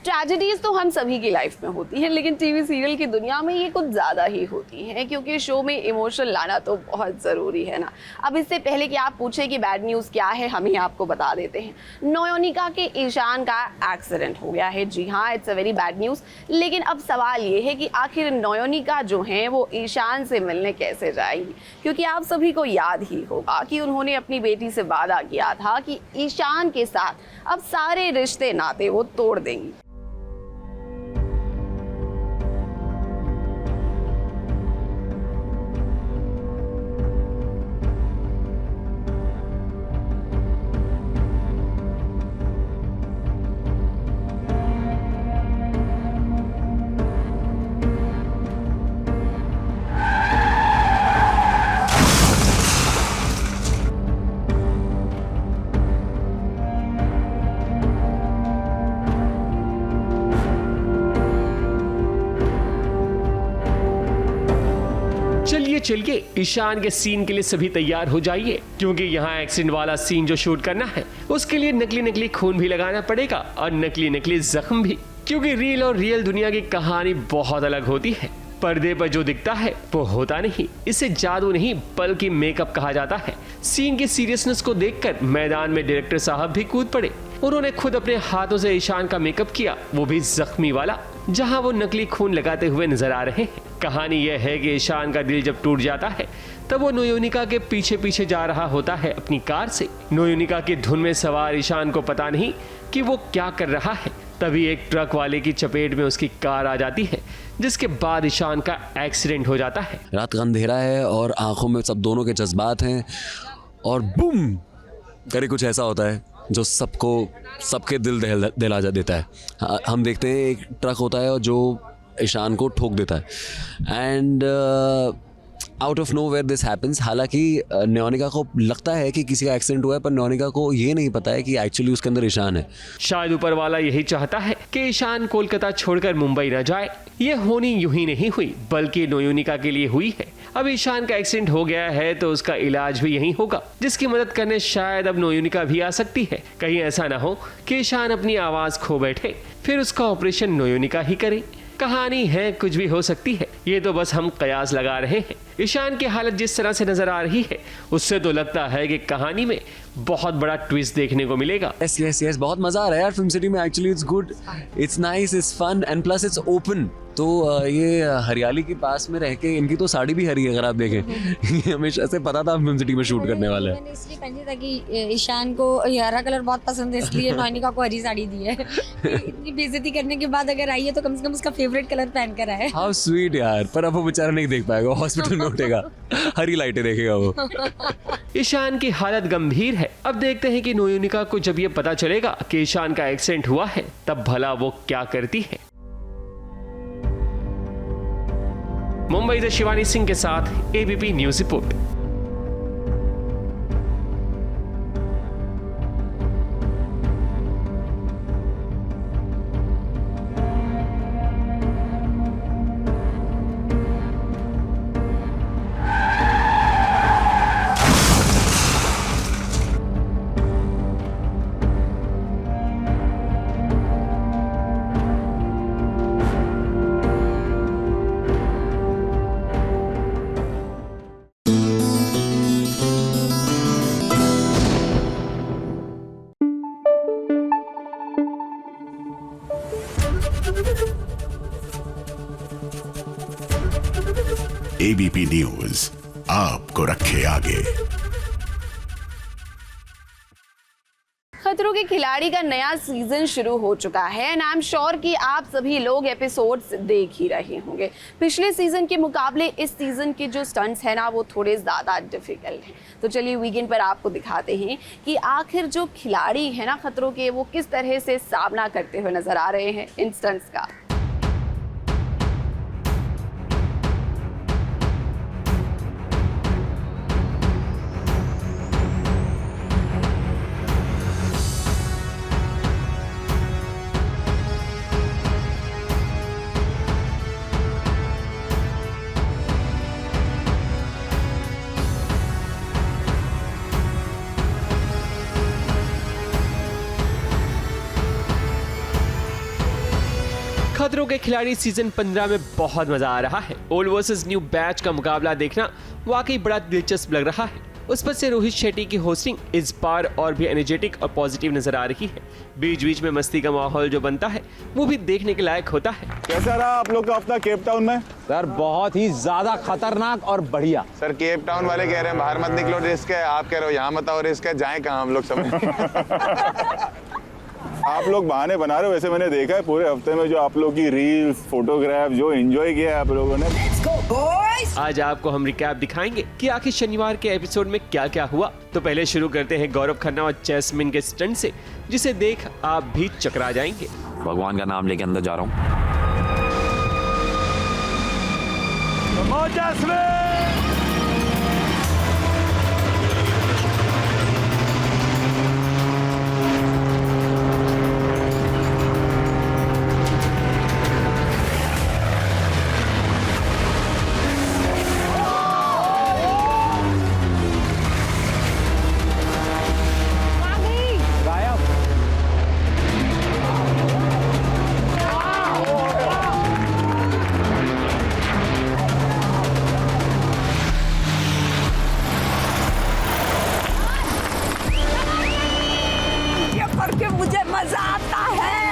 Tragedies तो हम सभी की लाइफ में होती है, लेकिन टीवी सीरियल की दुनिया में ये कुछ ज़्यादा ही होती हैं, क्योंकि शो में इमोशन लाना तो बहुत ज़रूरी है ना। अब इससे पहले कि आप पूछे कि बैड न्यूज़ क्या है, हम ही आपको बता देते हैं। नयोनिका के ईशान का एक्सीडेंट हो गया है। जी हाँ, it's a very bad news. लेकिन अब सवाल ये है कि आखिर नयोनिका जो हैं वो ईशान से मिलने कैसे जाएंगी, क्योंकि आप सभी को याद ही होगा कि उन्होंने अपनी बेटी से वादा किया था कि ईशान के साथ अब सारे रिश्ते नाते वो तोड़ देंगी। चलिए ईशान के सीन के लिए सभी तैयार हो जाइए, क्योंकि यहाँ एक्सीडेंट वाला सीन जो शूट करना है उसके लिए नकली खून भी लगाना पड़ेगा और नकली जख्म भी, क्योंकि रियल और रियल दुनिया की कहानी बहुत अलग होती है। पर्दे पर जो दिखता है वो होता नहीं, इसे जादू नहीं बल्कि मेकअप कहा जाता है। सीन की सीरियसनेस को देखकर मैदान में डायरेक्टर साहब भी कूद पड़े। उन्होंने खुद अपने हाथों से ईशान का मेकअप किया, वो भी जख्मी वाला, जहां वो नकली खून लगाते हुए नजर आ रहे हैं। कहानी यह है कि ईशान का दिल जब टूट जाता है तब वो नयोनिका के पीछे पीछे जा रहा होता है अपनी कार से। नयोनिका की धुन में सवार ईशान को पता नहीं कि वो क्या कर रहा है। तभी एक ट्रक वाले की चपेट में उसकी कार आ जाती है, जिसके बाद ईशान का एक्सीडेंट हो जाता है। रात का अंधेरा है और आंखों में सब दोनों के जज्बात हैं और बूम करे कुछ ऐसा होता है जो सबके दिल दहला देता है। हम देखते हैं एक ट्रक होता है और जो ईशान को ठोक देता है and out of nowhere this happens. हालांकि नयोनिका को लगता है कि किसी का एक्सीडेंट हुआ है, पर नयोनिका को ये नहीं पता है कि एक्चुअली उसके अंदर ईशान है। शायद ऊपर वाला यही चाहता है कि ईशान कोलकाता छोड़कर मुंबई न जाए। ये होनी यूं ही नहीं हुई बल्कि नयोनिका के लिए हुई है। अब ईशान का एक्सीडेंट हो गया है तो उसका इलाज भी यहीं होगा, जिसकी मदद करने शायद अब नयोनिका भी आ सकती है। कहीं ऐसा ना हो कि ईशान अपनी आवाज खो बैठे, फिर उसका ऑपरेशन नयोनिका ही करे। कहानी है, कुछ भी हो सकती है, ये तो बस हम कयास लगा रहे हैं। ईशान की हालत जिस तरह से नजर आ रही है उससे तो लगता है कि कहानी में बहुत बड़ा ट्विस्ट देखने को मिलेगा। यस बहुत मजा आ रहा है यार फिल्म सिटी में। Actually it's good, it's nice, it's fun and plus it's open. तो ये हरियाली के पास में रह के इनकी तो साड़ी भी हरी है, अगर आप देखें। हमेशा से पता था फिल्म सिटी में शूट करने वाला है। मैंने इसलिए पहनी था कि ईशान को हरा कलर बहुत पसंद है, इसलिए नयोनिका को हरी साड़ी दी है। इतनी बेइज्जती करने के बाद अगर आई है तो कम से कम उसका फेवरेट कलर पहन कर आए। हाउ स्वीट यार। पर अब वो बेचारा नहीं देख पाएगा, हॉस्पिटल में उठेगा, हरी लाइटें देखेगा वो। ईशान की हालत गंभीर है। अब देखते हैं कि नयोनिका को जब ये पता चलेगा कि ईशान का एक्सीडेंट हुआ है तब भला वो क्या करती है। मुंबई से शिवानी सिंह के साथ ABP news report. ABP news आपको रखे आगे। खतरों के खिलाड़ी का नया सीजन शुरू हो चुका है एंड आई एम श्योर कि आप सभी लोग एपिसोड्स देख ही रहे होंगे। पिछले सीजन के मुकाबले इस सीजन के जो स्टंट्स हैं ना वो थोड़े ज़्यादा डिफिकल्ट हैं। तो चलिए वीकेंड पर आपको दिखाते हैं कि आखिर जो खिलाड़ी हैं ना खतरों के, वो किस तरह से सामना करते हुए नजर आ रहे हैं इन स्टंट्स का। खतरों के खिलाड़ी सीजन 15 में बहुत मजा आ रहा है। ओल्ड वर्सेस न्यू बैच का मुकाबला देखना वाकई बड़ा दिलचस्प लग रहा है। उस पर से रोहित शेट्टी की होस्टिंग इस बार और भी एनर्जेटिक और पॉजिटिव नजर आ रही है। बीच बीच में मस्ती का माहौल जो बनता है वो भी देखने के लायक होता है। कैसा रहा आप लोग का हफ्ता केप टाउन में? सर बहुत ही ज्यादा खतरनाक और बढ़िया। सर केप टाउन वाले कह रहे हैं बाहर मत निकलो, रिस्क है। आप कह रहे हो यहाँ मत आओ, रिस्क है। जाएं कहाँ हम लोग सब? आप लोग बहाने बना रहे हो। वैसे मैंने देखा है पूरे हफ्ते में जो आप लोग की रील्स, फोटोग्राफ जो एंजॉय किया है आप लोगों ने। आज आपको हम रिकैप दिखाएंगे कि आखिर शनिवार के एपिसोड में क्या क्या हुआ। तो पहले शुरू करते हैं गौरव खन्ना और जैस्मिन के स्टंट से, जिसे देख आप भी चकरा जाएंगे। भगवान का नाम लेके अंदर जा रहा हूँ।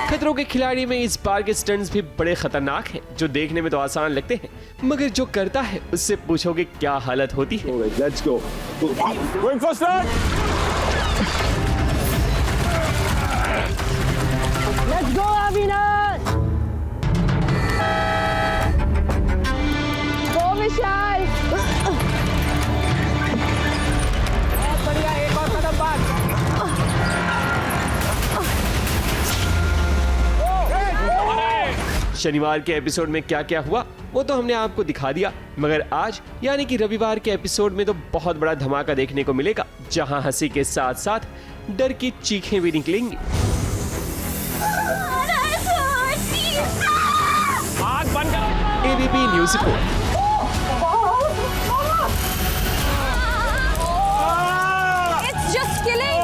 खतरों के खिलाड़ी में इस बार के स्टंट्स भी बड़े खतरनाक हैं, जो देखने में तो आसान लगते हैं मगर जो करता है उससे पूछोगे क्या हालत होती है। Let's go. Going for start. Let's go Avinash. Go Vishal. बहुत बढ़िया, एक और कदम बाद। शनिवार के एपिसोड में क्या क्या हुआ वो तो हमने आपको दिखा दिया, मगर आज यानी कि रविवार के एपिसोड में तो बहुत बड़ा धमाका देखने को मिलेगा, जहां हंसी के साथ साथ डर की चीखें भी निकलेंगी। आग बंद करो। ABP news report. It's just killing.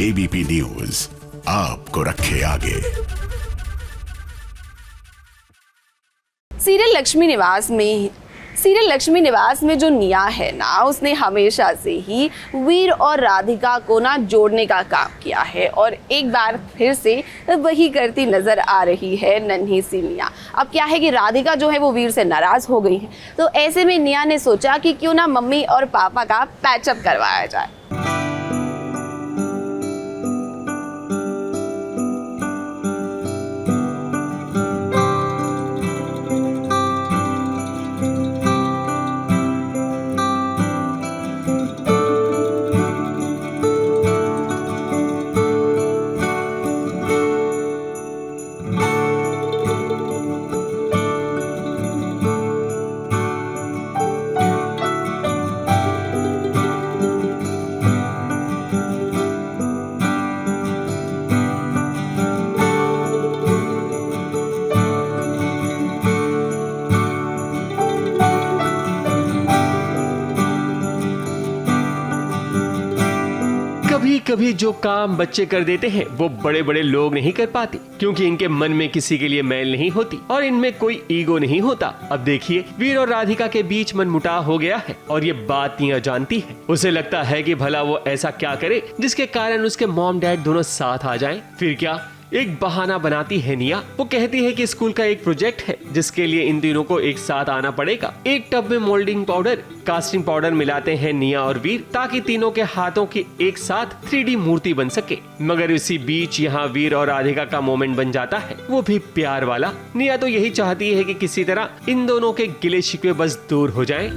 ABP news आपको रखे आगे। सीरियल लक्ष्मी निवास में जो निया है ना, उसने हमेशा से ही वीर और राधिका को ना जोड़ने का काम किया है और एक बार फिर से वही करती नजर आ रही है नन्ही सी निया। अब क्या है कि राधिका जो है वो वीर से नाराज हो गई है, तो ऐसे में निया ने सोचा कि क्यों ना मम्मी और पापा का पैचअप करवाया जाए। कभी कभी जो काम बच्चे कर देते हैं वो बड़े बड़े लोग नहीं कर पाते, क्योंकि इनके मन में किसी के लिए मैल नहीं होती और इनमें कोई ईगो नहीं होता। अब देखिए, वीर और राधिका के बीच मनमुटाव हो गया है और ये बात निया जानती है। उसे लगता है कि भला वो ऐसा क्या करे जिसके कारण उसके मॉम डैड दोनों साथ आ जाएं। फिर क्या एक बहाना बनाती है निया। वो कहती है कि स्कूल का एक प्रोजेक्ट है जिसके लिए इन तीनों को एक साथ आना पड़ेगा। एक टब में मोल्डिंग पाउडर, कास्टिंग पाउडर मिलाते हैं निया और वीर ताकि तीनों के हाथों की एक साथ 3D मूर्ति बन सके। मगर इसी बीच यहाँ वीर और राधिका का मोमेंट बन जाता है, वो भी प्यार वाला। निया तो यही चाहती है कि किसी तरह इन दोनों के गिले शिकवे बस दूर हो जाएं।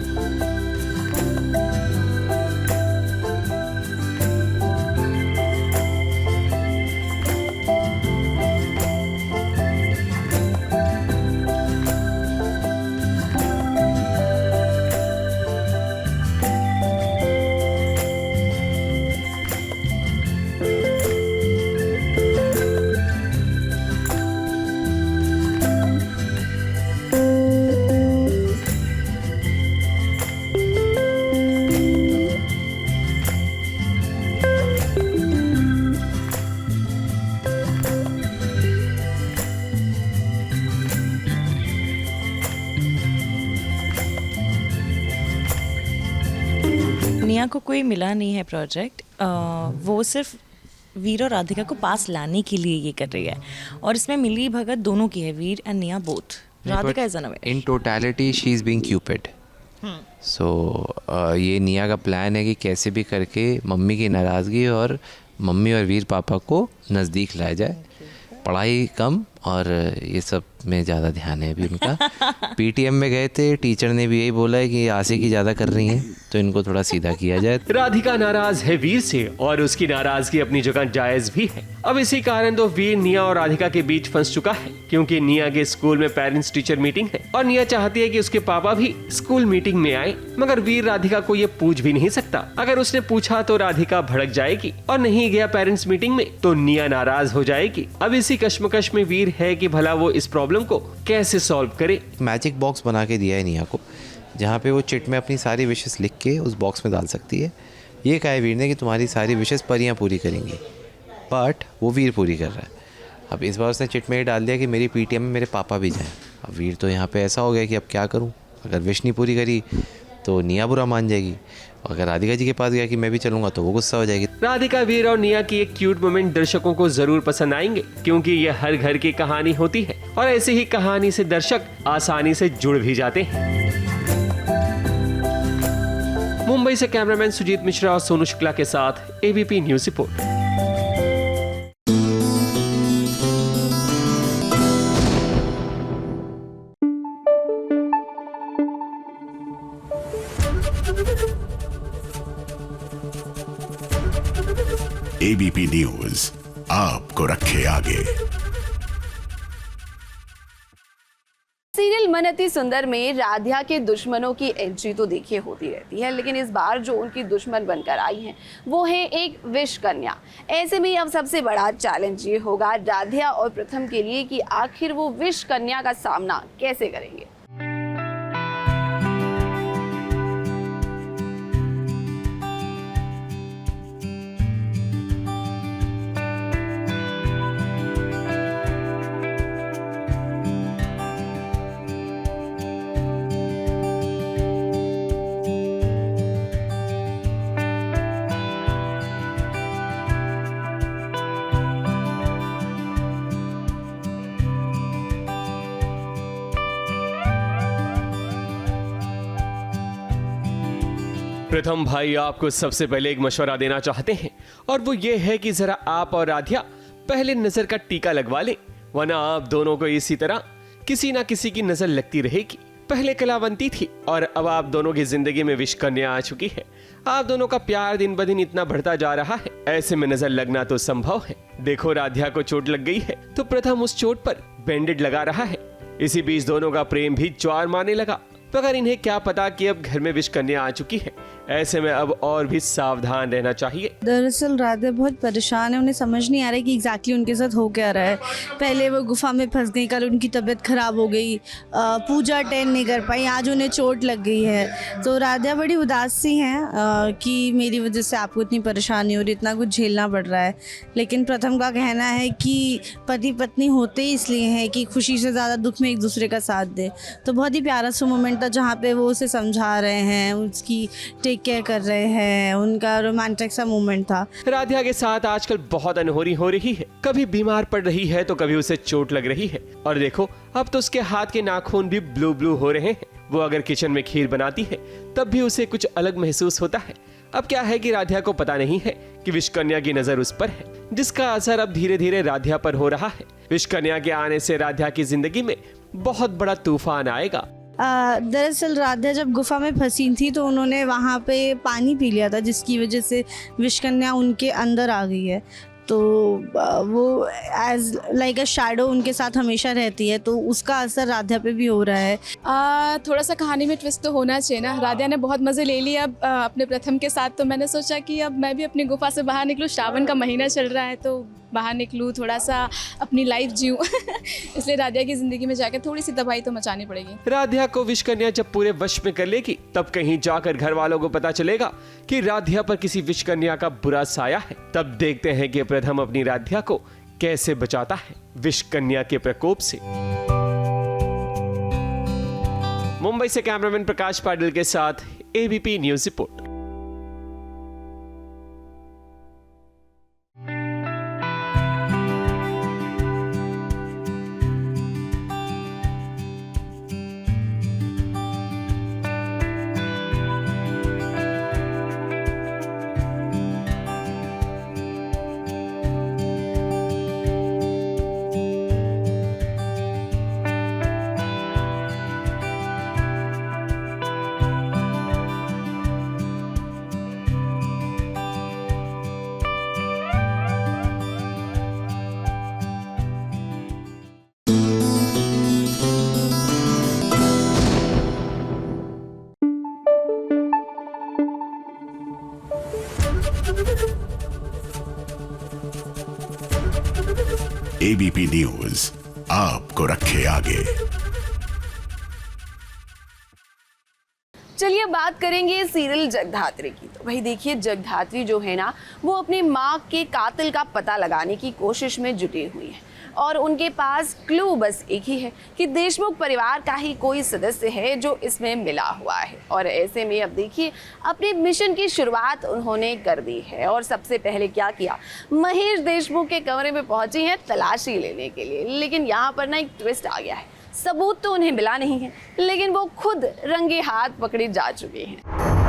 निया को कोई मिला नहीं है प्रोजेक्ट, वो सिर्फ वीर और राधिका को पास लाने के लिए ये कर रही है। और इसमें मिली भगत दोनों की है, Veer and Nia both. Radhika is unaware. In totality she is being cupid. So ये निया का प्लान है कि कैसे भी करके मम्मी की नाराज़गी और मम्मी और वीर पापा को नज़दीक लाया जाए। पढ़ाई कम और ये सब में ज़्यादा ध्यान है अभी उनका। पीटीएम में गए थे, टीचर ने भी यही बोला है कि आशिकी ज़्यादा कर रही हैं तो इनको थोड़ा सीधा किया जाए। राधिका नाराज है वीर से और उसकी नाराजगी अपनी जगह जायज भी है। अब इसी कारण तो वीर निया और राधिका के बीच फंस चुका है, क्योंकि निया के स्कूल में पेरेंट्स टीचर मीटिंग है और निया चाहती है कि उसके पापा भी स्कूल मीटिंग में आए। मगर वीर राधिका को ये पूछ भी नहीं सकता। अगर उसने पूछा तो राधिका भड़क जाएगी और नहीं गया पेरेंट्स मीटिंग में तो निया नाराज हो जाएगी। अब इसी कश्मकश में वीर है कि भला वो इस प्रॉब्लम को कैसे सॉल्व करे। मैजिक बॉक्स बना के दिया है निया को, जहाँ पे वो चिट में अपनी सारी विशेस लिख के उस बॉक्स में डाल सकती है। ये कहा है वीर ने कि तुम्हारी सारी विशेस परियां पूरी करेंगी, बट वो वीर पूरी कर रहा है। अब इस बार उसने चिट में ये डाल दिया कि मेरी पीटीएम में मेरे पापा भी जाएं। अब वीर तो यहाँ पे ऐसा हो गया कि अब क्या करूँ, अगर विश नहीं पूरी करी तो निया बुरा मान जाएगी, अगर राधिका जी के पास गया कि मैं भी चलूंगा तो वो गुस्सा हो जाएगी। राधिका, वीर और निया की एक क्यूट मोमेंट दर्शकों को जरूर पसंद आएंगे, क्योंकि ये हर घर की कहानी होती है और ऐसी ही कहानी से दर्शक आसानी से जुड़ भी जाते हैं। मुंबई से कैमरामैन सुजीत मिश्रा और सोनू शुक्ला के साथ ABP news report. ABP news आपको रखे आगे। सीरियल मन अति सुंदर में राधिका के दुश्मनों की एंट्री तो देखिए होती रहती है, लेकिन इस बार जो उनकी दुश्मन बनकर आई हैं वो है एक विष कन्या। ऐसे में अब सबसे बड़ा चैलेंज ये होगा राधिका और प्रथम के लिए कि आखिर वो विष कन्या का सामना कैसे करेंगे। प्रथम भाई आपको सबसे पहले एक मशवरा देना चाहते हैं, और वो ये है कि जरा आप और राधिका पहले नजर का टीका लगवा लें, वरना आप दोनों को इसी तरह किसी ना किसी की नजर लगती रहेगी। पहले कलावंती थी और अब आप दोनों की जिंदगी में विष कन्या आ चुकी है। आप दोनों का प्यार दिन ब दिन इतना बढ़ता जा रहा है, ऐसे में नजर लगना तो संभव है। देखो, राधिका को चोट लग गई है तो प्रथम उस चोट पर बैंडेड लगा रहा है। इसी बीच दोनों का प्रेम भी ज्वार मारने लगा, मगर इन्हें क्या पता कि अब घर में विष कन्या आ चुकी है। ऐसे में अब और भी सावधान रहना चाहिए। दरअसल राधे बहुत परेशान है, उन्हें समझ नहीं आ रहा है कि एग्जैक्टली उनके साथ हो क्या रहा है। पहले वो गुफा में फंस गई, कल उनकी तबीयत खराब हो गई, पूजा अटेंड नहीं कर पाई, आज उन्हें चोट लग गई है। तो राधा बड़ी उदास सी हैं कि मेरी वजह से आपको इतनी परेशानी हो रही, इतना कुछ झेलना पड़ रहा है। लेकिन प्रथम का कहना है कि पति पत्नी होते ही इसलिए हैं कि खुशी से ज़्यादा दुख में एक दूसरे का साथ दे। तो बहुत ही प्यारा सा मोमेंट था जहाँ पे वो उसे समझा रहे हैं, उसकी टेक केयर कर रहे हैं, उनका रोमांटिक सा मोमेंट था। राधिका के साथ आजकल बहुत अनहोनी हो रही है, कभी बीमार पड़ रही है तो कभी उसे चोट लग रही है, और देखो अब तो उसके हाथ के नाखून भी ब्लू ब्लू हो रहे हैं। वो अगर किचन में खीर बनाती है तब भी उसे कुछ अलग महसूस होता है। अब क्या है कि राधिका को पता नहीं है कि विषकन्या की नजर उस पर है, जिसका असर अब धीरे धीरे राधिका पर हो रहा है। विषकन्या के आने से राधिका की जिंदगी में बहुत बड़ा तूफान आएगा। दरअसल राधिका जब गुफा में फंसी थी तो उन्होंने वहाँ पे पानी पी लिया था, जिसकी वजह से विषकन्या उनके अंदर आ गई है। तो वो एज लाइक अ शैडो उनके साथ हमेशा रहती है, तो उसका असर राधिका पे भी हो रहा है। थोड़ा सा कहानी में ट्विस्ट तो होना चाहिए ना। राधिका ने बहुत मज़े ले लिए अब अपने प्रथम के साथ, तो मैंने सोचा कि अब मैं भी अपनी गुफा से बाहर निकलूँ। श्रावण का महीना चल रहा है तो बाहर निकलूँ, थोड़ा सा अपनी लाइफ जीऊँ। इसलिए राधिका की ज़िंदगी में जाकर थोड़ी सी तबाही तो मचानी पड़ेगी। राधिका को विषकन्या जब पूरे वश में कर लेगी तब कहीं जाकर घर वालों को पता चलेगा कि राधिका पर किसी विषकन्या का बुरा साया है। तब देखते हैं कि प्रथम अपनी राधिका को कैसे बचाता है विषकन्या के प्रकोप से। मुंबई से कैमरामैन प्रकाश पाटिल के साथ ABP news report. ABP news आपको रखे आगे। चलिए बात करेंगे सीरियल जगधात्री की। तो भाई देखिए, जगधात्री जो है ना, वो अपनी माँ के कातिल का पता लगाने की कोशिश में जुटी हुई है, और उनके पास क्लू बस एक ही है कि देशमुख परिवार का ही कोई सदस्य है जो इसमें मिला हुआ है। और ऐसे में अब देखिए, अपने मिशन की शुरुआत उन्होंने कर दी है, और सबसे पहले क्या किया, महेश देशमुख के कमरे में पहुंची हैं तलाशी लेने के लिए। लेकिन यहाँ पर ना एक ट्विस्ट आ गया है। सबूत तो उन्हें मिला नहीं है, लेकिन वो खुद रंगे हाथ पकड़े जा चुके हैं।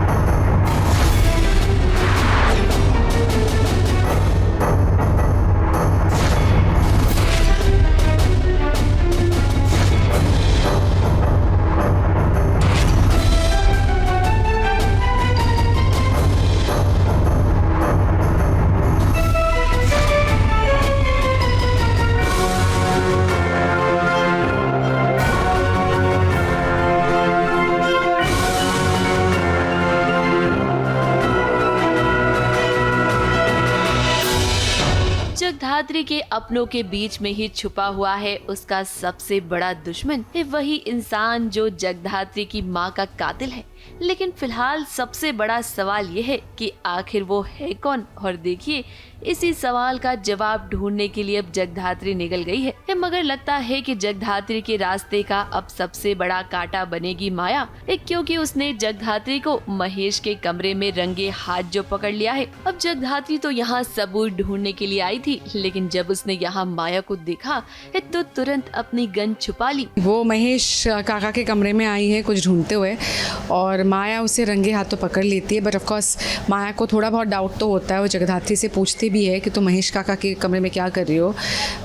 जगधात्री के अपनों के बीच में ही छुपा हुआ है उसका सबसे बड़ा दुश्मन, वही इंसान जो जगधात्री की माँ का कातिल है। लेकिन फिलहाल सबसे बड़ा सवाल यह है कि आखिर वो है कौन। और देखिए, इसी सवाल का जवाब ढूंढने के लिए अब जगधात्री निकल गई है, मगर लगता है कि जगधात्री के रास्ते का अब सबसे बड़ा कांटा बनेगी माया, क्योंकि उसने जगधात्री को महेश के कमरे में रंगे हाथ जो पकड़ लिया है। अब जगधात्री तो यहाँ सबूत ढूंढने के लिए आई थी, लेकिन जब उसने यहाँ माया को देखा तो तुरंत अपनी गन छुपा ली। वो महेश काका के कमरे में आई है कुछ ढूंढते हुए, और माया उसे रंगे हाथों पकड़ लेती है। बट ऑफ कोर्स माया को थोड़ा बहुत डाउट तो होता है, वो जगधात्री से पूछती भी है कि तुम महेश काका के कमरे में क्या कर रही हो।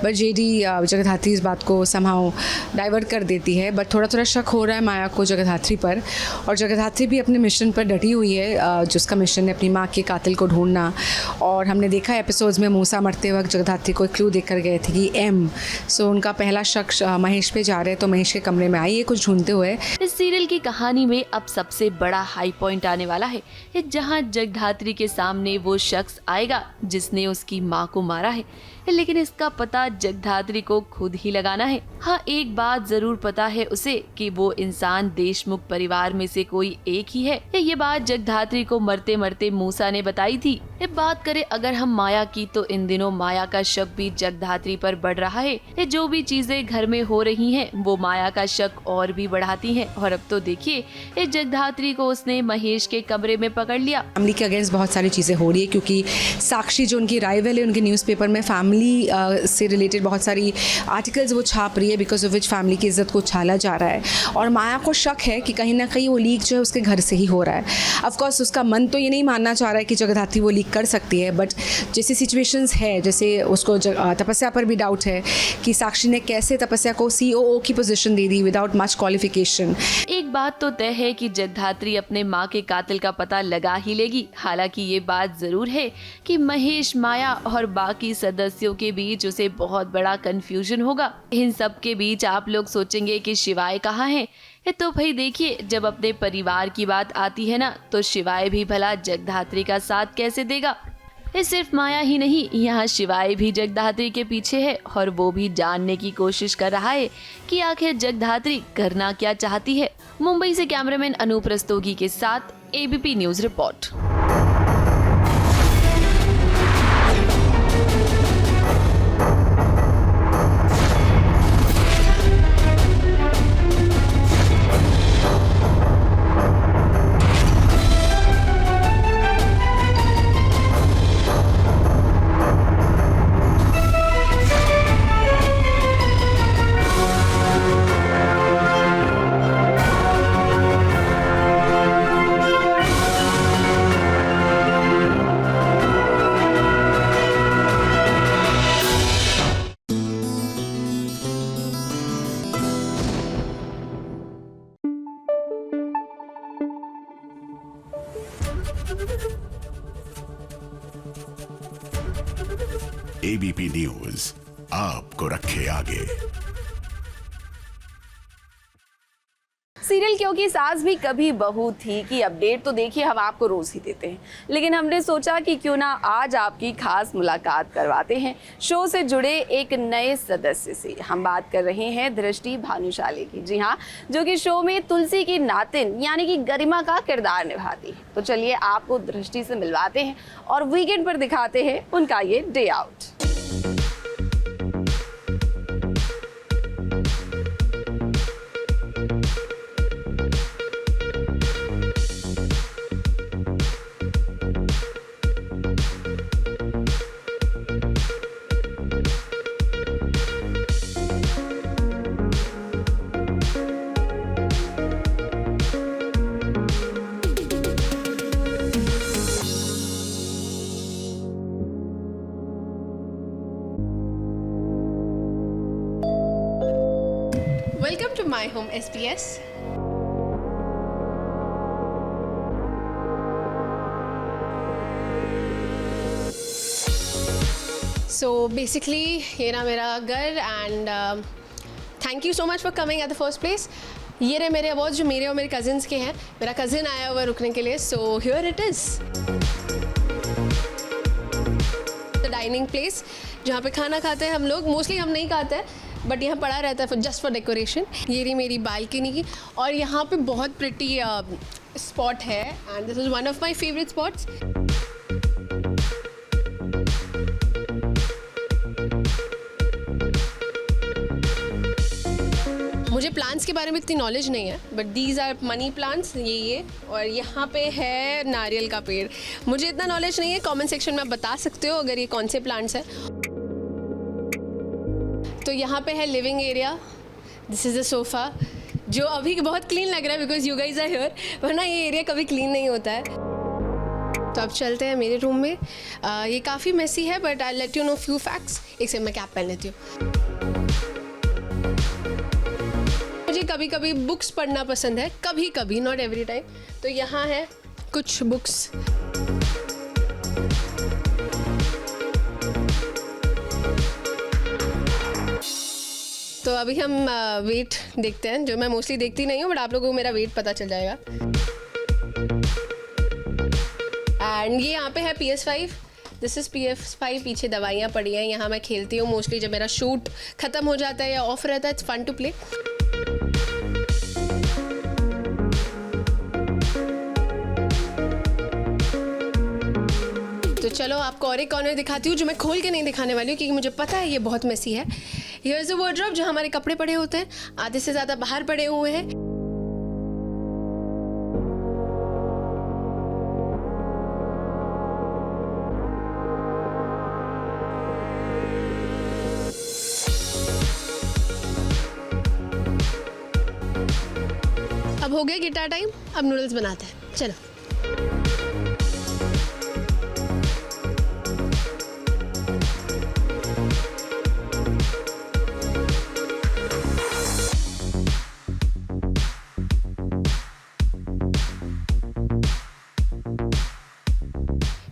बट जेडी जगधात्री इस बात को समहाउ डाइवर्ट कर देती है। बट थोड़ा थोड़ा शक हो रहा है माया को जगधात्री पर, और जगधात्री भी अपने मिशन पर डटी हुई है, जिसका मिशन है अपनी माँ के कातिल को ढूंढना। और हमने देखा एपिसोड्स में मूसा मरते वक्त जगधात्री को एक क्लू देकर गए थे कि एम, सो उनका पहला शक महेश पे जा रहे हैं, तो महेश के कमरे में आई है कुछ ढूंढते हुए। इस सीरियल की कहानी में अब सबसे बड़ा हाई पॉइंट आने वाला है, जहां जगधात्री के सामने वो शख्स आएगा जिसने उसकी माँ को मारा है। लेकिन इसका पता जगधात्री को खुद ही लगाना है। हाँ, एक बात जरूर पता है उसे कि वो इंसान देशमुख परिवार में से कोई एक ही है। ये बात जगधात्री को मरते मरते मूसा ने बताई थी, अब बात करें अगर हम माया की, तो इन दिनों माया का शक भी जगधात्री पर बढ़ रहा है। ये जो भी चीजें घर में हो रही हैं, वो माया का शक और भी बढ़ाती हैं। और अब तो देखिए, ये जगधात्री को उसने महेश के कमरे में पकड़ लिया। फैमिली के अगेंस्ट बहुत सारी चीज़ें हो रही है, क्योंकि साक्षी जो उनकी राइवल है, उनके न्यूज़पेपर में फैमिली से रिलेटेड बहुत सारी आर्टिकल्स वो छाप रही है, बिकॉज ऑफ विच फैमिली की इज्जत को छाला जा रहा है। और माया को शक है कि कहीं ना कहीं वो लीक जो है उसके घर से ही हो रहा है। ऑफकोर्स उसका मन तो ये नहीं मानना चाह रहा है कि जगधात्री वो लीक कर सकती है, बट जैसी सिचुएशंस है, जैसे उसको तपस्या पर भी डाउट है कि साक्षी ने कैसे तपस्या को COO की पोजीशन दे दी विदाउट मच क्वालिफिकेशन। एक बात तो तय है कि जगधात्री अपने माँ के कातिल का पता लगा ही लेगी। हालांकि ये बात जरूर है कि महेश, माया और बाकी सदस्यों के बीच उसे बहुत बड़ा कंफ्यूजन होगा। इन सब के बीच आप लोग सोचेंगे कि शिवाय कहाँ है? तो भाई देखिए, जब अपने परिवार की बात आती है ना, तो शिवाय भी भला जगधात्री का साथ कैसे देगा? ये सिर्फ माया ही नहीं, यहाँ शिवाय भी जगधात्री के पीछे है और वो भी जानने की कोशिश कर रहा है कि आखिर जगधात्री करना क्या चाहती है। मुंबई से कैमरामैन अनूप रस्तोगी के साथ ABP news report. ABP news आपको रखे आगे। सीरियल क्योंकि सास भी कभी बहू थी की अपडेट तो देखिए हम आपको रोज ही देते हैं, लेकिन हमने सोचा कि क्यों ना आज आपकी खास मुलाकात करवाते हैं शो से जुड़े एक नए सदस्य से। हम बात कर रहे हैं दृष्टि भानुशाली की। जी हाँ, जो कि शो में तुलसी की नातिन यानी कि गरिमा का किरदार निभाती है। तो चलिए आपको दृष्टि से मिलवाते हैं और वीकेंड पर दिखाते हैं उनका ये day out. Welcome to my home SPS. So basically ये ना मेरा घर and thank you so much for coming at the first place. ये रहे मेरे अवार्ड जो मेरे और मेरे कजिन्स के हैं। मेरा कजिन आया हुआ रुकने के लिए, so here it is. The dining place जहाँ पे खाना खाते हैं हम लोग। मोस्टली हम नहीं खाते हैं, बट यहाँ पड़ा रहता है जस्ट फॉर डेकोरेशन। ये रही मेरी बालकनी की, और यहाँ पे बहुत प्रिटी स्पॉट है and this is one of my favourite spots. मुझे प्लांट्स के बारे में इतनी नॉलेज नहीं है, but these are money plants, ये और यहाँ पे है नारियल का पेड़। मुझे इतना नॉलेज नहीं है, कमेंट सेक्शन में आप बता सकते हो अगर ये कौन से प्लांट्स हैं। तो यहाँ पे है living area, this is a sofa जो अभी बहुत क्लीन लग रहा है because you guys are here, वरना ये एरिया कभी क्लीन नहीं होता है। तो अब चलते हैं मेरे रूम में। ये काफ़ी मेसी है, but I let you know few facts. एक से मैं कैप पहन लेती हूँ। मुझे कभी कभी बुक्स पढ़ना पसंद है, कभी कभी, नॉट एवरी टाइम। तो यहाँ है कुछ बुक्स। तो अभी हम वेट देखते हैं, जो मैं मोस्टली देखती नहीं हूँ, बट आप लोगों को मेरा वेट पता चल जाएगा। एंड ये यहाँ पे है PS5, दिस इज़ PS5। पीछे दवाइयाँ पड़ी हैं, यहाँ मैं खेलती हूँ मोस्टली जब मेरा शूट ख़त्म हो जाता है या ऑफ रहता है। It's fun to play. तो तो चलो आपको और एक कॉर्नर दिखाती हूँ जो मैं खोल के नहीं दिखाने वाली हूँ क्योंकि मुझे पता है ये बहुत मेसी है। हियर इज अ वार्डरोब जो हमारे कपड़े पड़े होते हैं, आधे से ज़्यादा बाहर पड़े हुए हैं। अब हो गया गिटार टाइम, अब नूडल्स बनाते हैं, चलो।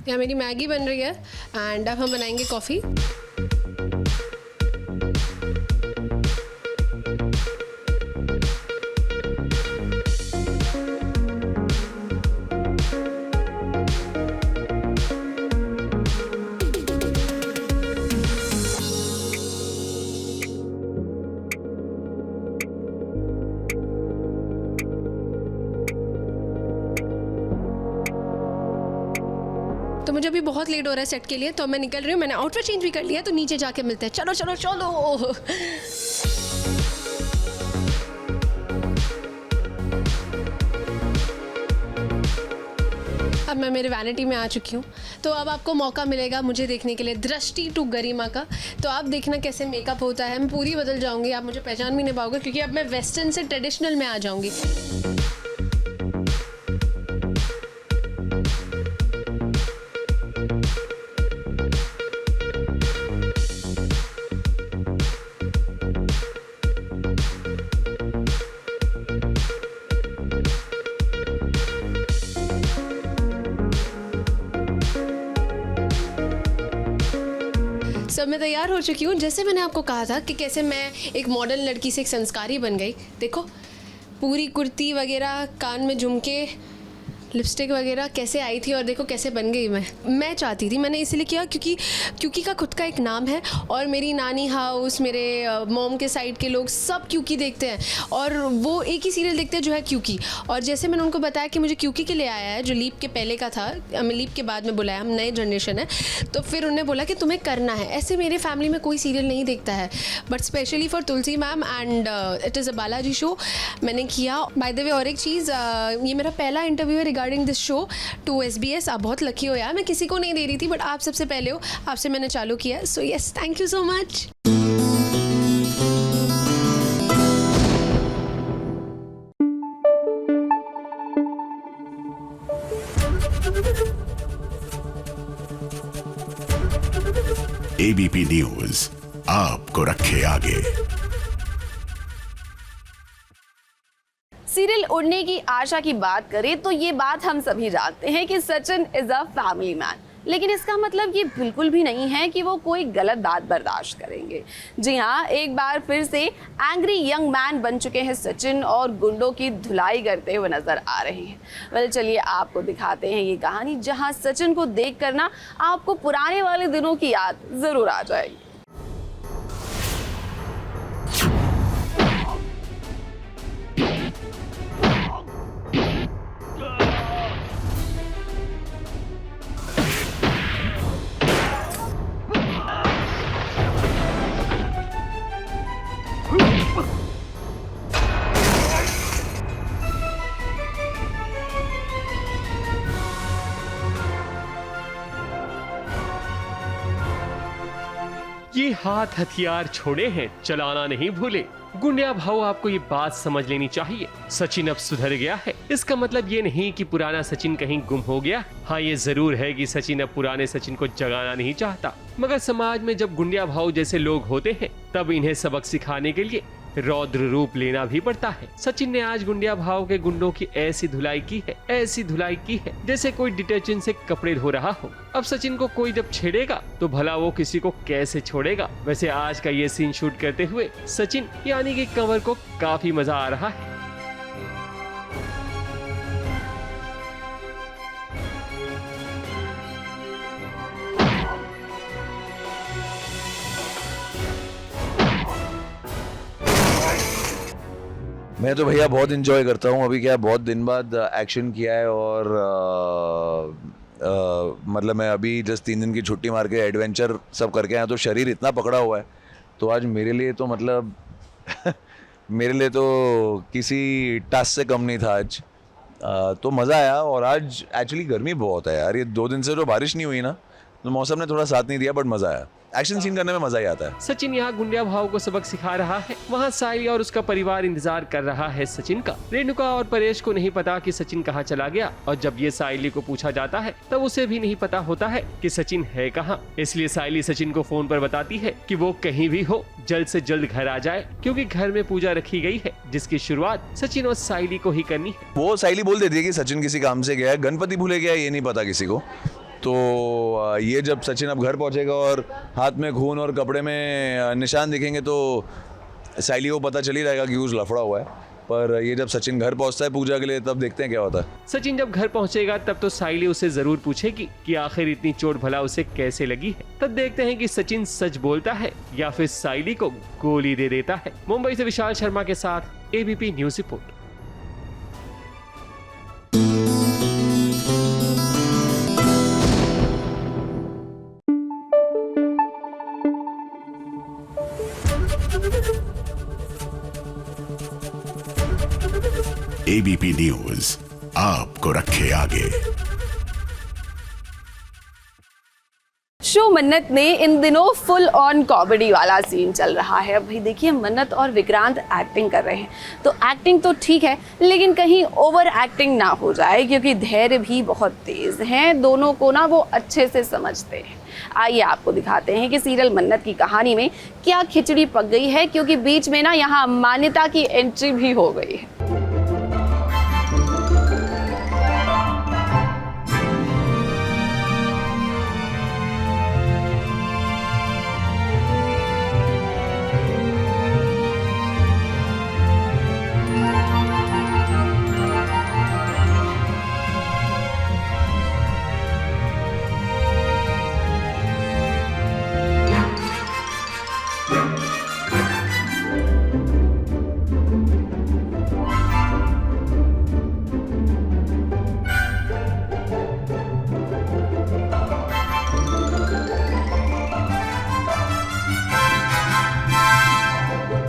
यहाँ मेरी मैगी बन रही है एंड अब हम बनाएंगे कॉफ़ी। तो मुझे अभी बहुत लेट हो रहा है सेट के लिए, तो मैं निकल रही हूँ। मैंने आउटफिट चेंज भी कर लिया, तो नीचे जाके मिलते हैं। चलो चलो चलो। अब मैं मेरे वैनिटी में आ चुकी हूँ, तो अब आपको मौका मिलेगा मुझे देखने के लिए दृष्टि टू गरिमा का। तो आप देखना कैसे मेकअप होता है। मैं पूरी बदल जाऊँगी, आप मुझे पहचान भी नहीं पाओगे क्योंकि अब मैं वेस्टर्न से ट्रेडिशनल में आ जाऊँगी। सब मैं तैयार हो चुकी हूँ। जैसे मैंने आपको कहा था कि कैसे मैं एक मॉडर्न लड़की से एक संस्कारी बन गई। देखो पूरी कुर्ती वगैरह, कान में झुमके, लिपस्टिक वगैरह कैसे आई थी और देखो कैसे बन गई मैं चाहती थी, मैंने इसलिए किया क्योंकि का खुद का एक नाम है और मेरी नानी हाउस, मेरे मॉम के साइड के लोग सब क्योंकि देखते हैं और वो एक ही सीरियल देखते हैं जो है क्योंकि। और जैसे मैंने उनको बताया कि मुझे क्योंकि के लिए आया है, जो लीप के पहले का था, लीप के बाद में बुलाया, हम नए जनरेशन है, तो फिर उन्होंने बोला कि तुम्हें करना है। ऐसे मेरे फैमिली में कोई सीरियल नहीं देखता है, but specially for Tulsi ma'am and it is a Balaji show मैंने किया। बाय द वे और एक चीज़, ये मेरा पहला इंटरव्यू है regarding this show to SBS। आप बहुत लकी हो यार, मैं किसी को नहीं दे रही थी बट आप सबसे पहले हो, आपसे मैंने चालू किया। So yes, thank you so much. ABP news आपको रखे आगे। सीरियल उड़ने की आशा की बात करें तो ये बात हम सभी जानते हैं कि Sachin is a family man, लेकिन इसका मतलब ये बिल्कुल भी नहीं है कि वो कोई गलत बात बर्दाश्त करेंगे। जी हाँ, एक बार फिर से एंग्री यंग मैन बन चुके हैं सचिन और गुंडों की धुलाई करते हुए नजर आ रहे हैं। वेल चलिए आपको दिखाते हैं ये कहानी, जहाँ सचिन को देख कर ना आपको पुराने वाले दिनों की याद जरूर आ जाएगी। ये हाथ हथियार छोड़े हैं, चलाना नहीं भूले। गुंडिया भाव आपको ये बात समझ लेनी चाहिए, सचिन अब सुधर गया है। इसका मतलब ये नहीं कि पुराना सचिन कहीं गुम हो गया। हाँ, ये जरूर है कि सचिन अब पुराने सचिन को जगाना नहीं चाहता, मगर समाज में जब गुंडिया भाव जैसे लोग होते हैं तब इन्हें सबक सिखाने के लिए रौद्र रूप लेना भी पड़ता है। सचिन ने आज गुंडिया भाव के गुंडों की ऐसी धुलाई की है जैसे कोई डिटर्जेंट से कपड़े धो रहा हो। अब सचिन को कोई जब छेड़ेगा तो भला वो किसी को कैसे छोड़ेगा। वैसे आज का ये सीन शूट करते हुए सचिन यानी कि कंवर को काफी मजा आ रहा है। मैं तो भैया बहुत इंजॉय करता हूँ। अभी क्या बहुत दिन बाद एक्शन किया है और मतलब मैं अभी जस्ट 3 दिन की छुट्टी मार के एडवेंचर सब करके आया, तो शरीर इतना पकड़ा हुआ है, तो आज मेरे लिए तो मतलब मेरे लिए तो किसी टास्क से कम नहीं था आज। तो मज़ा आया। और आज एक्चुअली गर्मी बहुत है यार, ये 2 दिन से जो बारिश नहीं हुई ना, तो मौसम ने थोड़ा साथ नहीं दिया, बट मज़ा आया। एक्शन सीन करने में मजा ही आता है। सचिन यहाँ गुंडा भाव को सबक सिखा रहा है, वहाँ साइली और उसका परिवार इंतजार कर रहा है सचिन का। रेणुका और परेश को नहीं पता कि सचिन कहाँ चला गया, और जब ये साइली को पूछा जाता है तब उसे भी नहीं पता होता है कि सचिन है कहाँ। इसलिए साइली सचिन को फोन पर बताती है कि वो कहीं भी हो जल्द से जल्द घर आ जाए, क्योंकि घर में पूजा रखी गई है जिसकी शुरुआत सचिन और साइली को ही करनी है। वो साइली बोल देती है कि सचिन किसी काम से गया है, गणपति भूले गया है, ये नहीं पता किसी को। तो ये जब सचिन अब घर पहुंचेगा और हाथ में खून और कपड़े में निशान दिखेंगे, तो साइली को पता चल ही रहेगा कि कुछ लफड़ा हुआ है। पर ये जब सचिन घर पहुंचता है पूजा के लिए, तब देखते हैं क्या होता है। सचिन जब घर पहुंचेगा तब तो साइली उसे जरूर पूछेगी कि आखिर इतनी चोट भला उसे कैसे लगी है। तब देखते हैं कि सचिन सच बोलता है या फिर साइली को गोली दे देता है। मुंबई से विशाल शर्मा के साथ ABP news report. ABP news आपको रखे आगे। शो मन्नत में इन दिनों फुल ऑन कॉमेडी वाला सीन चल रहा है। भाई देखिए, मन्नत और विक्रांत एक्टिंग कर रहे हैं, तो एक्टिंग तो ठीक है, लेकिन कहीं ओवर एक्टिंग ना हो जाए, क्योंकि धैर्य भी बहुत तेज हैं। दोनों को ना वो अच्छे से समझते हैं। आइए आपको दिखाते हैं कि सीरियल मन्नत की कहानी में क्या खिचड़ी पक गई है, क्योंकि बीच में ना यहाँ मान्यता की एंट्री भी हो गई है।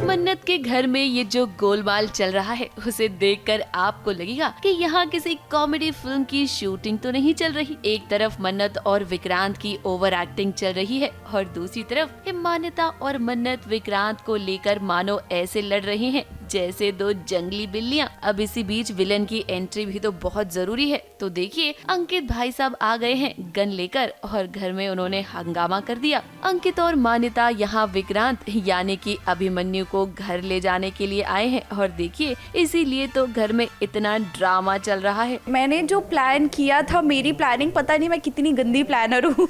मन्नत के घर में ये जो गोलमाल चल रहा है, उसे देखकर आपको लगेगा कि यहाँ किसी कॉमेडी फिल्म की शूटिंग तो नहीं चल रही। एक तरफ मन्नत और विक्रांत की ओवर एक्टिंग चल रही है, और दूसरी तरफ मान्यता और मन्नत विक्रांत को लेकर मानो ऐसे लड़ रहे हैं जैसे दो जंगली बिल्लियां। अब इसी बीच विलन की एंट्री भी तो बहुत जरूरी है। तो देखिए, अंकित भाई साहब आ गए हैं गन लेकर, और घर में उन्होंने हंगामा कर दिया। अंकित और मान्यता यहाँ विक्रांत यानी कि अभिमन्यु को घर ले जाने के लिए आए हैं, और देखिए इसीलिए तो घर में इतना ड्रामा चल रहा है। मैंने जो प्लान किया था, मेरी प्लानिंग, पता नहीं मैं कितनी गंदी प्लानर हूँ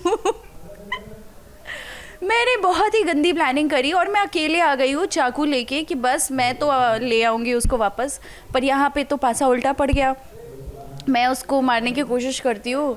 मैंने बहुत ही गंदी प्लानिंग करी, और मैं अकेले आ गई हूँ चाकू लेके कि बस मैं तो ले आऊँगी उसको वापस। पर यहाँ पे तो पासा उल्टा पड़ गया। मैं उसको मारने की कोशिश करती हूँ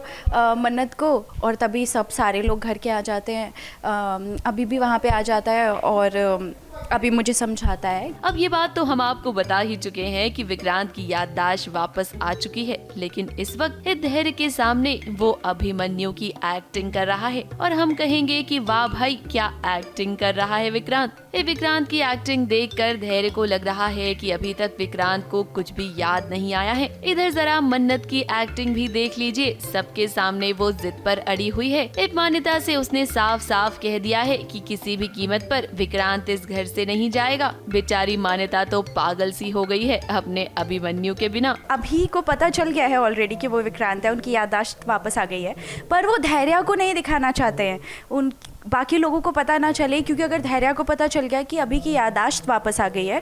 मन्नत को, और तभी सब सारे लोग घर के आ जाते हैं। अभी भी वहाँ पे आ जाता है और अभी मुझे समझाता है। अब ये बात तो हम आपको बता ही चुके हैं कि विक्रांत की याददाश्त वापस आ चुकी है, लेकिन इस वक्त धैर्य के सामने वो अभिमन्यु की एक्टिंग कर रहा है, और हम कहेंगे कि वाह भाई क्या एक्टिंग कर रहा है विक्रांत। विक्रांत की एक्टिंग देखकर धैर्य को लग रहा है कि अभी तक विक्रांत को कुछ भी याद नहीं आया है। इधर जरा मन्नत की एक्टिंग भी देख लीजिए, सबके सामने वो जिद पर अड़ी हुई है। मान्यता से उसने साफ साफ कह दिया है कि किसी भी कीमत पर विक्रांत इस घर से नहीं जाएगा। बेचारी मान्यता तो पागल सी हो गई है अपने अभिमन्यु के बिना। अभी को पता चल गया है ऑलरेडी कि वो विक्रांत है, उनकी याददाश्त वापस आ गई है, पर वो धैर्य को नहीं दिखाना चाहते हैं। उन बाकी लोगों को पता ना चले, क्योंकि अगर धैर्य को पता चल गया कि अभी की याददाश्त वापस आ गई है,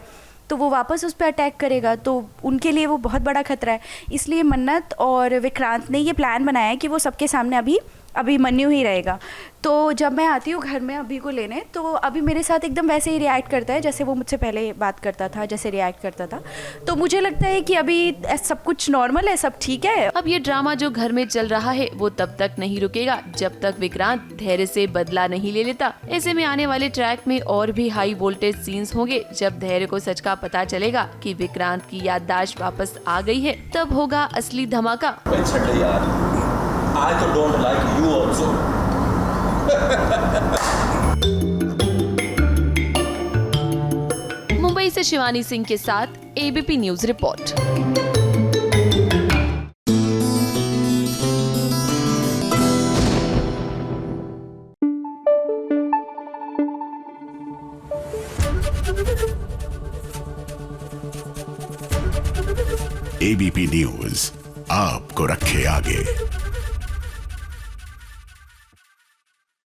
तो वो वापस उस पर अटैक करेगा, तो उनके लिए वो बहुत बड़ा खतरा है। इसलिए मन्नत और विक्रांत ने ये प्लान बनाया है कि वो सबके सामने अभिमन्यु ही रहेगा। तो जब मैं आती हूँ घर में अभी को लेने, तो अभी मेरे साथ एकदम वैसे ही रिएक्ट करता है जैसे वो मुझसे पहले बात करता था, जैसे रिएक्ट करता था। तो मुझे लगता है कि अभी सब कुछ नॉर्मल है, सब ठीक है। अब ये ड्रामा जो घर में चल रहा है वो तब तक नहीं रुकेगा जब तक विक्रांत धैर्य से बदला नहीं ले लेता। ऐसे में आने वाले ट्रैक में और भी हाई वोल्टेज सीन्स होंगे। जब धैर्य को सच का पता चलेगा कि विक्रांत की याददाश्त वापस आ गई है, तब होगा असली धमाका। I तो don't like you also. Mumbai से शिवानी सिंह के साथ ABP news report. ABP news आपको रखे आगे।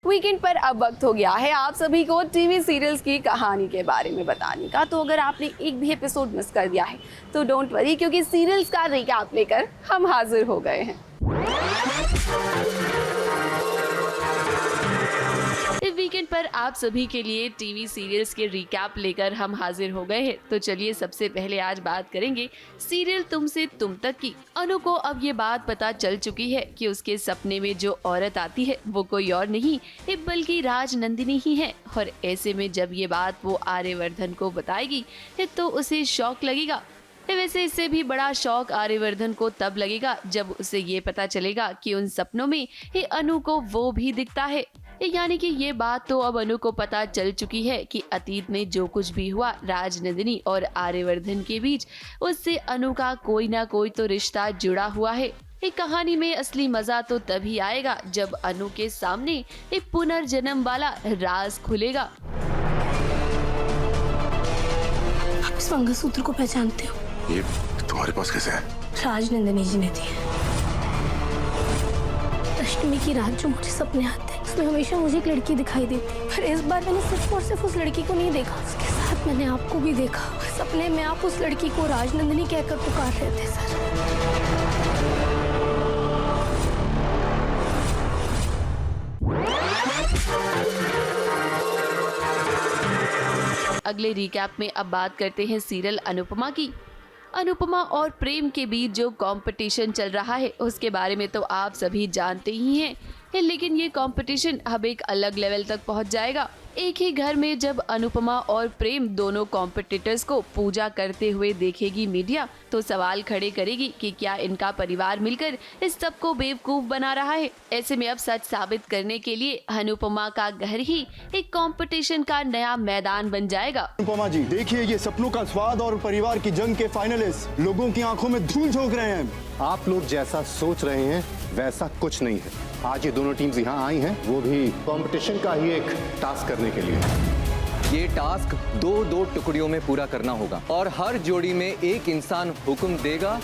वीकेंड पर अब वक्त हो गया है आप सभी को टीवी सीरियल्स की कहानी के बारे में बताने का। तो अगर आपने एक भी एपिसोड मिस कर दिया है तो डोंट वरी, क्योंकि सीरियल्स का रिकैप लेकर हम हाजिर हो गए हैं। इस वीकेंड पर आप सभी के लिए टीवी सीरियल्स के रिकैप लेकर हम हाजिर हो गए हैं। तो चलिए सबसे पहले आज बात करेंगे सीरियल तुम से तुम तक की। अनु को अब ये बात पता चल चुकी है कि उसके सपने में जो औरत आती है वो कोई और नहीं बल्कि राजनंदिनी ही है। और ऐसे में जब ये बात वो आर्यवर्धन को बताएगी तो उसे शौक लगेगा। वैसे इससे भी बड़ा शौक आर्यवर्धन को तब लगेगा जब उसे ये पता चलेगा कि उन सपनों में अनु को वो भी दिखता है। यानी कि ये बात तो अब अनु को पता चल चुकी है कि अतीत में जो कुछ भी हुआ राजनंदिनी और आर्यवर्धन के बीच, उससे अनु का कोई ना कोई तो रिश्ता जुड़ा हुआ है। एक कहानी में असली मजा तो तभी आएगा जब अनु के सामने एक पुनर्जन्म वाला राज खुलेगा। आप इस मंगलसूत्र को पहचानते हो? ये तुम्हारे पास कैसे है? राजनंदिनी जी ने दी है। अष्टमी की रात जो मुझे सपने आते हैं उसमें हमेशा मुझे एक लड़की दिखाई देती है, पर इस बार मैंने सिर्फ और सिर्फ उस लड़की को नहीं देखा, उसके साथ मैंने आपको भी देखा। सपने में आप उस लड़की को राजनंदिनी कहकर पुकार रहे थे सर। अगले रिकैप में अब बात करते हैं सीरियल अनुपमा की। अनुपमा और प्रेम के बीच जो कंपटीशन चल रहा है उसके बारे में तो आप सभी जानते ही हैं, लेकिन ये कंपटीशन अब एक अलग लेवल तक पहुंच जाएगा। एक ही घर में जब अनुपमा और प्रेम दोनों कॉम्पिटिटर्स को पूजा करते हुए देखेगी मीडिया, तो सवाल खड़े करेगी कि क्या इनका परिवार मिलकर इस सबको बेवकूफ बना रहा है। ऐसे में अब सच साबित करने के लिए अनुपमा का घर ही एक कंपटीशन का नया मैदान बन जाएगा। अनुपमा जी देखिए, ये सपनों का स्वाद और परिवार की जंग के फाइनलिस्ट लोगों की आंखों में धूल झोंक रहे हैं। आप लोग जैसा सोच रहे हैं वैसा कुछ नहीं है। आज ये दोनों टीम्स यहाँ आई हैं, वो भी कंपटीशन का ही एक टास्क करने के लिए। ये टास्क दो टुकड़ियों में पूरा करना होगा और हर जोड़ी में एक इंसान हुक्म देगा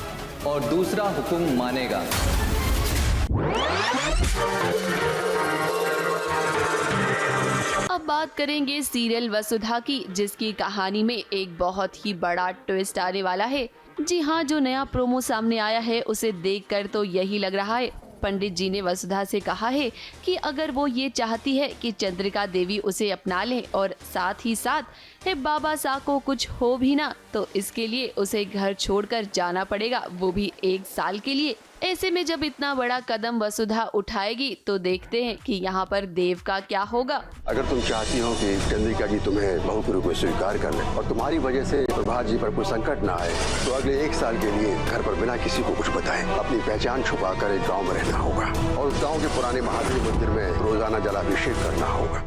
और दूसरा हुक्म मानेगा। अब बात करेंगे सीरियल वसुधा की, जिसकी कहानी में एक बहुत ही बड़ा ट्विस्ट आने वाला है। जी हाँ, जो नया प्रोमो सामने आया है उसे देखकर तो यही लग रहा है। पंडित जी ने वसुधा से कहा है कि अगर वो ये चाहती है कि चंद्रिका देवी उसे अपना ले और साथ ही साथ बाबा साहब को कुछ हो भी ना, तो इसके लिए उसे घर छोड़कर जाना पड़ेगा, वो भी 1 साल के लिए। ऐसे में जब इतना बड़ा कदम वसुधा उठाएगी तो देखते हैं कि यहाँ पर देव का क्या होगा। अगर तुम चाहती हो कि चंद्रिका जी तुम्हें बहू के रूप में स्वीकार कर ले और तुम्हारी वजह से प्रभात जी पर कोई संकट ना आए, तो अगले 1 साल के लिए घर पर बिना किसी को कुछ बताए अपनी पहचान छुपाकर एक गाँव में रहना होगा और उस गाँव के पुराने महादेव मंदिर में रोजाना जलाभिषेक करना होगा।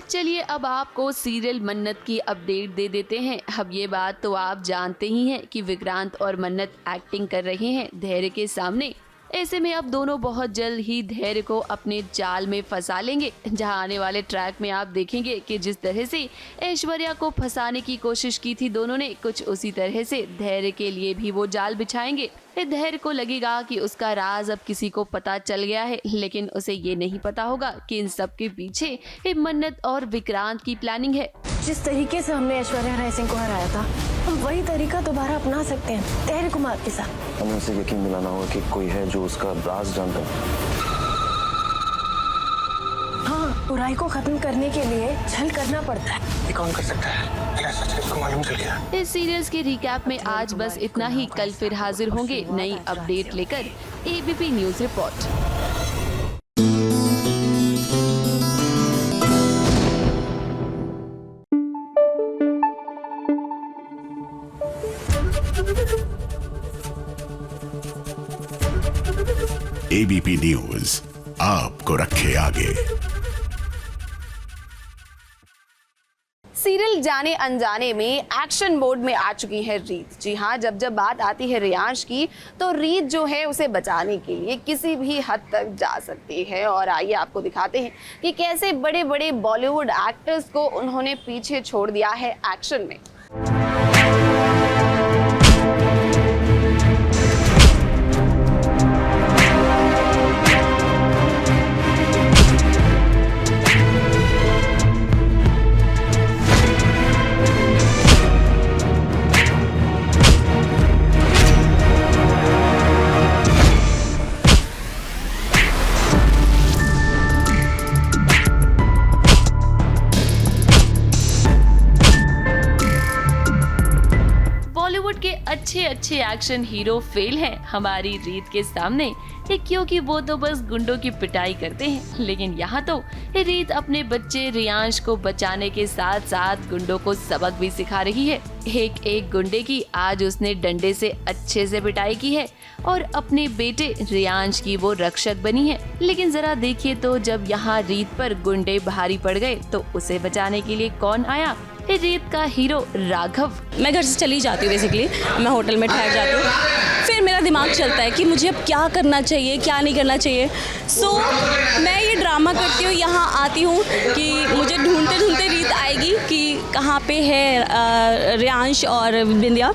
चलिए अब आपको सीरियल मन्नत की अपडेट दे देते हैं। अब ये बात तो आप जानते ही हैं कि विक्रांत और मन्नत एक्टिंग कर रहे हैं धैर्य के सामने। ऐसे में अब दोनों बहुत जल्द ही धैर्य को अपने जाल में फंसा लेंगे। जहां आने वाले ट्रैक में आप देखेंगे कि जिस तरह से ऐश्वर्या को फंसाने की कोशिश की थी दोनों ने, कुछ उसी तरह से धैर्य के लिए भी वो जाल बिछाएंगे। धैर्य को लगेगा कि उसका राज अब किसी को पता चल गया है, लेकिन उसे ये नहीं पता होगा कि इन सब के पीछे मन्नत और विक्रांत की प्लानिंग है। जिस तरीके से हमने ऐश्वर्या राय सिंह को हराया था, हम वही तरीका दोबारा अपना सकते हैं धैर्य कुमार के साथ। हमें उसे यकीन दिलाना होगा कि कोई है जो उसका राज जानता है। हाँ, बुराई को खत्म करने के लिए छल करना पड़ता है। ये कौन कर सकता है? इसको मालूम चल गया। इस सीरियल्स के रिकैप में आज बस इतना ही। कल फिर हाजिर होंगे नई अपडेट लेकर। ABP news report. ABP news आपको रखे आगे। सीरियल जाने अनजाने में एक्शन मोड में आ चुकी है रीत। जी हाँ, जब जब बात आती है रियांश की तो रीत जो है उसे बचाने के लिए किसी भी हद तक जा सकती है। और आइए आपको दिखाते हैं कि कैसे बड़े बड़े बॉलीवुड एक्टर्स को उन्होंने पीछे छोड़ दिया है एक्शन में। बॉलीवुड के अच्छे अच्छे एक्शन हीरो फेल हैं हमारी रीत के सामने, क्योंकि वो तो बस गुंडों की पिटाई करते हैं। लेकिन यहाँ तो रीत अपने बच्चे रियांश को बचाने के साथ साथ गुंडों को सबक भी सिखा रही है। एक एक गुंडे की आज उसने डंडे से अच्छे से पिटाई की है और अपने बेटे रियांश की वो रक्षक बनी है। लेकिन जरा देखिए तो जब यहाँ रीत पर गुंडे भारी पड़ गए तो उसे बचाने के लिए कौन आया? रीत का हीरो राघव। मैं घर से चली जाती हूँ, बेसिकली मैं होटल में ठहर जाती हूँ। फिर मेरा दिमाग चलता है कि मुझे अब क्या करना चाहिए, क्या नहीं करना चाहिए। सो मैं ये ड्रामा करती हूँ, यहाँ आती हूँ कि मुझे ढूंढते ढूंढते रीत आएगी कि कहाँ पे है रियांश और बिंदिया।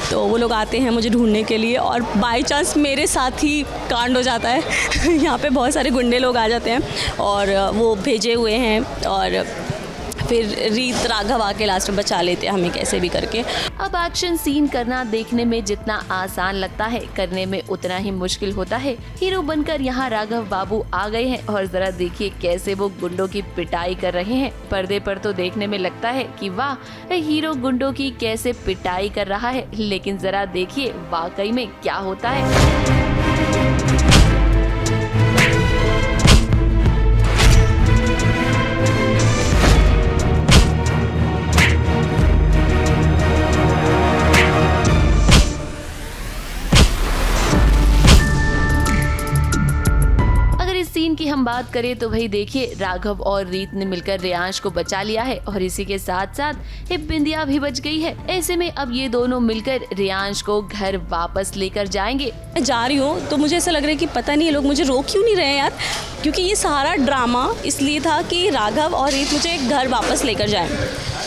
तो वो लोग आते हैं मुझे ढूंढने के लिए और बाय चांस मेरे साथ ही कांड हो जाता है। यहाँ पे बहुत सारे गुंडे लोग आ जाते हैं और वो भेजे हुए हैं और फिर रीत राघव आके लास्ट में बचा लेते हैं हमें कैसे भी करके। अब एक्शन सीन करना देखने में जितना आसान लगता है, करने में उतना ही मुश्किल होता है। हीरो बनकर यहाँ राघव बाबू आ गए हैं और जरा देखिए कैसे वो गुंडों की पिटाई कर रहे हैं। पर्दे पर तो देखने में लगता है कि वाह, हीरो गुंडों की कैसे पिटाई कर रहा है, लेकिन जरा देखिए वाकई में क्या होता है। सीन की हम बात करें तो भाई देखिए राघव और रीत ने मिलकर रियांश को बचा लिया है और इसी के साथ साथ बिंदिया भी बच गई है। ऐसे में अब ये दोनों मिलकर रियांश को घर वापस लेकर जाएंगे। मैं जा रही हूँ तो मुझे ऐसा लग रहा है कि पता नहीं ये लोग मुझे रोक क्यों नहीं रहे हैं यार, क्योंकि ये सारा ड्रामा इसलिए था कि राघव और रीत मुझे घर वापस लेकर जाएं।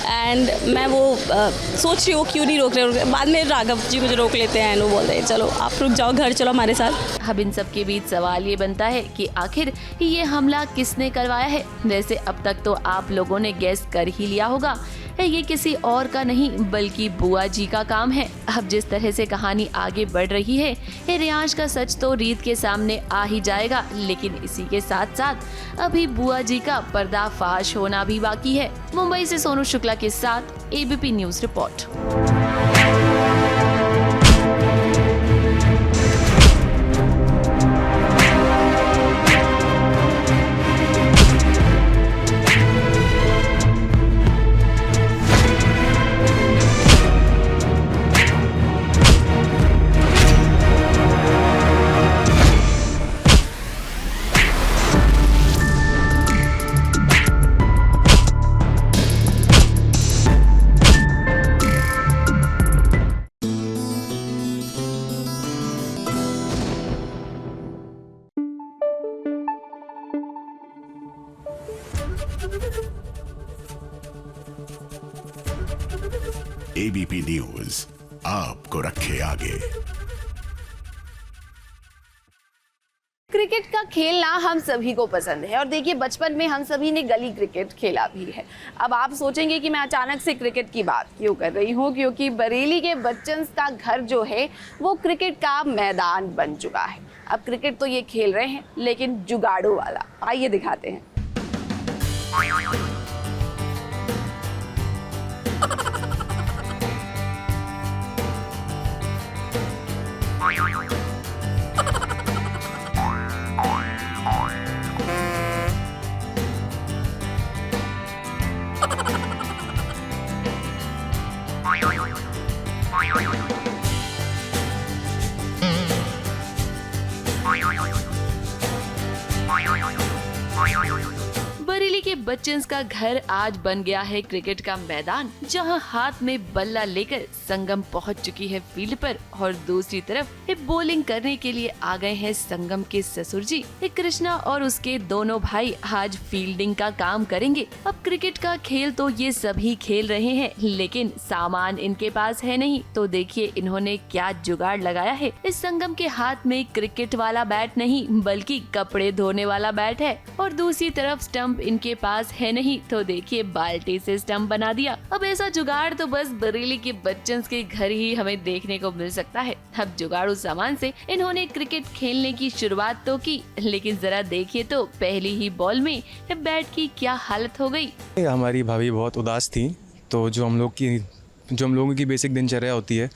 एंड मैं वो सोच रही हूँ क्यों नहीं रोक रहे। बाद में राघव जी मुझे रोक लेते हैं, वो बोलते हैं चलो आप रुक जाओ, घर चलो हमारे साथ। अब इन सब के बीच सवाल ये बनता है कि आखिर ये हमला किसने करवाया है। वैसे अब तक तो आप लोगों ने गैस कर ही लिया होगा, ये किसी और का नहीं बल्कि बुआ जी का काम है। अब जिस तरह से कहानी आगे बढ़ रही है, रियांश का सच तो रीत के सामने आ ही जाएगा, लेकिन इसी के साथ साथ अभी बुआ जी का पर्दाफाश होना भी बाकी है। मुंबई से सोनू शुक्ला के साथ ABP news report. ABP news आपको रखे आगे। क्रिकेट का खेलना हम सभी को पसंद है और देखिए बचपन में हम सभी ने गली क्रिकेट खेला भी है। अब आप सोचेंगे कि मैं अचानक से क्रिकेट की बात क्यों कर रही हूँ, क्योंकि बरेली के बच्चन का घर जो है वो क्रिकेट का मैदान बन चुका है। अब क्रिकेट तो ये खेल रहे हैं लेकिन जुगाड़ू वाला, आइए दिखाते हैं। बच्चन का घर आज बन गया है क्रिकेट का मैदान, जहां हाथ में बल्ला लेकर संगम पहुंच चुकी है फील्ड पर और दूसरी तरफ बॉलिंग करने के लिए आ गए हैं संगम के ससुर जी। कृष्णा और उसके दोनों भाई आज फील्डिंग का काम करेंगे। अब क्रिकेट का खेल तो ये सभी खेल रहे हैं, लेकिन सामान इनके पास है नहीं। तो देखिए इन्होंने क्या जुगाड़ लगाया है। इस संगम के हाथ में क्रिकेट वाला बैट नहीं बल्कि कपड़े धोने वाला बैट है और दूसरी तरफ स्टंप इनके पास है नहीं, तो देखिए बाल्टी से स्टंप बना दिया। अब ऐसा जुगाड़ तो बस बरेली के बच्चन के घर ही हमें देखने को मिल सकता है। अब जुगाड़ू सामान से इन्होंने क्रिकेट खेलने की शुरुआत तो की, लेकिन जरा देखिए तो पहली ही बॉल में बैट की क्या हालत हो गई। हमारी भाभी बहुत उदास थी, तो जो हम लोगों की बेसिक दिनचर्या होती है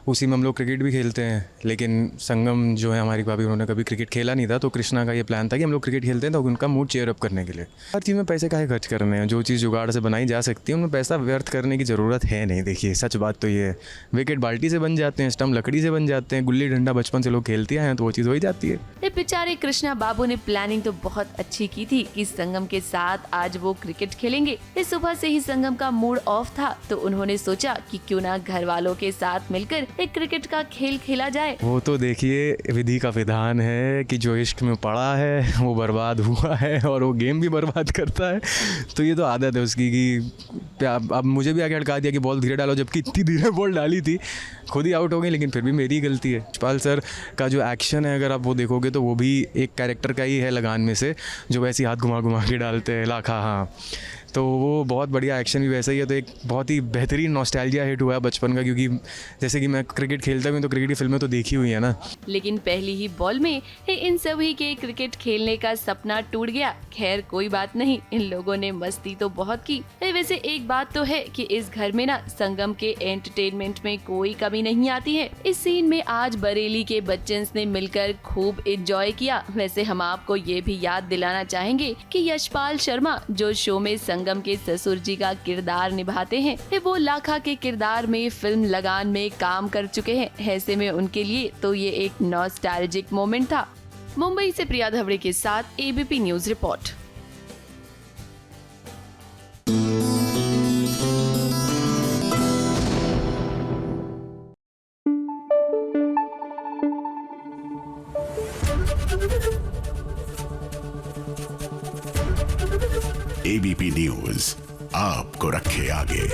उसी में हम लोग क्रिकेट भी खेलते हैं, लेकिन संगम जो है हमारी भाभी, उन्होंने कभी क्रिकेट खेला नहीं था। तो कृष्णा का ये प्लान था कि हम लोग क्रिकेट खेलते हैं तो उनका मूड चेयर अप करने के लिए। हर चीज़ में पैसे काहे खर्च करने हैं, जो चीज़ जुगाड़ से बनाई जा सकती है उनमें पैसा व्यर्थ करने की ज़रूरत है नहीं। देखिए सच बात तो ये है, विकेट बाल्टी से बन जाते हैं, स्टंप लकड़ी से बन जाते हैं, गुल्ली डंडा बचपन से लोग खेलते हैं तो वो चीज़ हो ही जाती है। बेचारे कृष्णा बाबू ने प्लानिंग तो बहुत अच्छी की थी कि संगम के साथ आज वो क्रिकेट खेलेंगे। इस सुबह से ही संगम का मूड ऑफ था, तो उन्होंने सोचा कि क्यों ना घर वालों के साथ मिलकर एक क्रिकेट का खेल खेला जाए। वो तो देखिए विधि का विधान है कि जो इश्क में पड़ा है वो बर्बाद हुआ है और वो गेम भी बर्बाद करता है। तो ये तो आदत है उसकी कि अब मुझे भी आगे अटका दिया कि बॉल धीरे डालो, जबकि इतनी धीरे बॉल डाली थी, खुद ही आउट हो गई, लेकिन फिर भी मेरी गलती है। यशपाल सर का जो एक्शन है अगर आप वो देखोगे तो वो भी एक कैरेक्टर का ही है लगान में से, जो वैसे हाथ घुमा घुमा के डालते हैं लाखा। हाँ, तो वो बहुत बढ़िया एक्शन भी वैसा ही है। तो एक बहुत ही बेहतरीन नॉस्टैल्जिया हिट हुआ है बचपन का, क्योंकि जैसे कि मैं क्रिकेट खेलता हूँ तो क्रिकेट की फिल्में तो देखी हुई है ना। लेकिन पहली ही बॉल में इन सभी के क्रिकेट खेलने का सपना टूट गया। खैर कोई बात नहीं, इन लोगों ने मस्ती तो बहुत की। वैसे एक बात तो है कि इस घर में ना संगम के एंटरटेनमेंट में कोई कमी नहीं आती है। इस सीन में आज बरेली के बच्चन ने मिलकर खूब एंजॉय किया। वैसे हम आपको ये भी याद दिलाना चाहेंगे कि यशपाल शर्मा जो शो में संगम के ससुर जी का किरदार निभाते हैं, वो लाखा के किरदार में फिल्म लगान में काम कर चुके हैं। ऐसे में उनके लिए तो ये एक नॉस्टैल्जिक मोमेंट था। मुंबई से प्रिया धवड़े के साथ ABP news report. ABP news आपको रखे आगे।